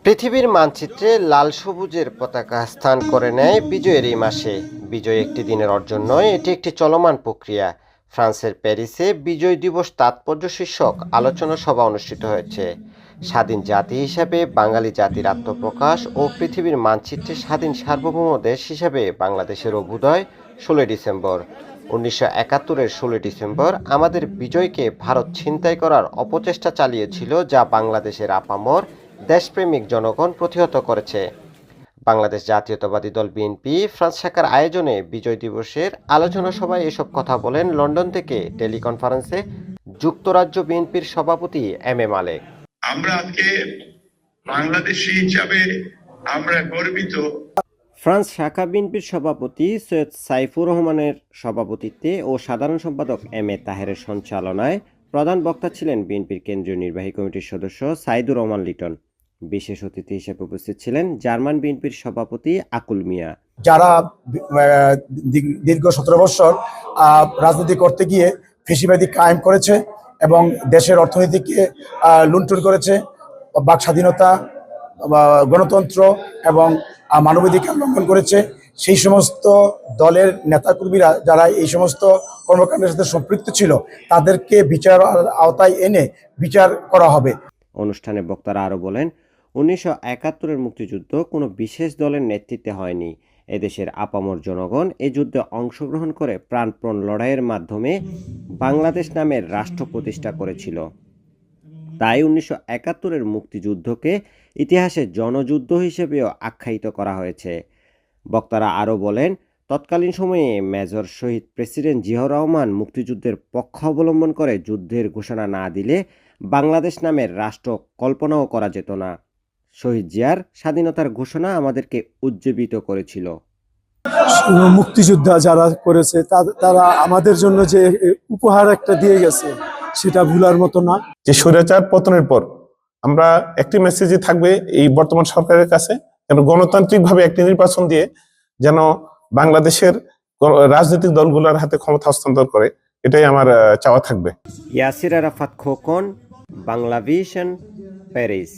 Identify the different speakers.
Speaker 1: পৃথিবীর মানচিত্রে লাল সবুজের পতাকা স্থান করে নেয় বিজয়ের এই মাসে। বিজয় একটি দিনের অর্জন নয়, এটি একটি চলমান প্রক্রিয়া। ফ্রান্সের প্যারিসে বিজয় দিবস তাৎপর্য শীর্ষক আলোচনা সভা অনুষ্ঠিত হয়েছে। স্বাধীন জাতি হিসাবে বাঙালি জাতির আত্মপ্রকাশ ও পৃথিবীর মানচিত্রে স্বাধীন সার্বভৌম দেশ হিসাবে বাংলাদেশের অভ্যুদয় 16 ডিসেম্বর। 1971-এর 16 ডিসেম্বর আমাদের বিজয়কে ভারত ছিনতাই করার অপচেষ্টা চালিয়েছিল, যা বাংলাদেশের আপামর দেশপ্রেমিক জনগণ প্রতিহত করেছে। বাংলাদেশ জাতীয়তাবাদী দল বিএনপি ফ্রান্স শাখার আয়োজনে বিজয় দিবসের আলোচনা সভায় এসব কথা বলেন লন্ডন থেকে টেলিকনফারেন্সে যুক্তরাজ্য বিএনপির সভাপতি এম এ মালেক।
Speaker 2: আমরা আজকে বাংলাদেশী হিসাবে আমরা গর্বিত।
Speaker 1: ফ্রান্স শাখা বিএনপির সভাপতি সৈয়দ সাইফুর রহমানের সভাপতিত্বে ও সাধারণ সম্পাদক এম এ তাহেরের সঞ্চালনায় প্রধান বক্তা ছিলেন বিএনপির কেন্দ্রীয় নির্বাহী কমিটির সদস্য সাইদুর রহমান লিটন। বিশেষ অতিথি হিসেবে উপস্থিত ছিলেন জার্মান বিএনপির সভাপতি আকুল মিয়া।
Speaker 3: যারা দীর্ঘ 17 বছর রাজনীতি করতে গিয়ে ফ্যাসিবাদী কায়েম করেছে এবং দেশের অর্থনীতিকে লুণ্ঠন করেছে, বাক স্বাধীনতা, গণতন্ত্র এবং মানবাধিকার লঙ্ঘন করেছে, সেই সমস্ত দলের নেতাকর্মীরা যারা এই সমস্ত কর্মকাণ্ডের সাথে সম্পৃক্ত ছিল তাদেরকে বিচার আওতায় এনে বিচার করা হবে।
Speaker 1: অনুষ্ঠানে বক্তারা আরও বলেন, 1971-এর মুক্তিযুদ্ধ কোনো বিশেষ দলের নেতৃত্বে হয়নি। এদেশের আপামর জনগণ এই যুদ্ধে অংশগ্রহণ করে প্রাণপণ লড়াইয়ের মাধ্যমে বাংলাদেশ নামের রাষ্ট্র প্রতিষ্ঠা করেছিল। তাই 1971-এর মুক্তিযুদ্ধকে ইতিহাসে জনযুদ্ধ হিসেবেও আখ্যায়িত করা হয়েছে। বক্তারা আরও বলেন, তৎকালীন সময়ে মেজর শহীদ প্রেসিডেন্ট জিয়াউর রহমান মুক্তিযুদ্ধের পক্ষ অবলম্বন করে যুদ্ধের ঘোষণা না দিলে বাংলাদেশ নামের রাষ্ট্র কল্পনাও করা যেত না। শহীদ জিয়ার স্বাধীনতার ঘোষণা আমাদেরকে উজ্জীবিত করেছিল।
Speaker 4: মুক্তিযোদ্ধা যারা করেছে তারা আমাদের জন্য যে উপহার একটা দিয়ে গেছে সেটা ভুলার মতো না।
Speaker 5: যে স্বৈরাচার পতনের পর আমরা একটি মেসেজই থাকবে এই বর্তমান সরকারের কাছে, যেন গণতান্ত্রিকভাবে একটি নির্বাচন দিয়ে যেন বাংলাদেশের রাজনৈতিক দলগুলোর হাতে ক্ষমতা হস্তান্তর করে, এটাই আমার চাওয়া থাকবে।
Speaker 1: ইয়াসির আরাফাত খোকন, বাংলাভিশন, প্যারিস।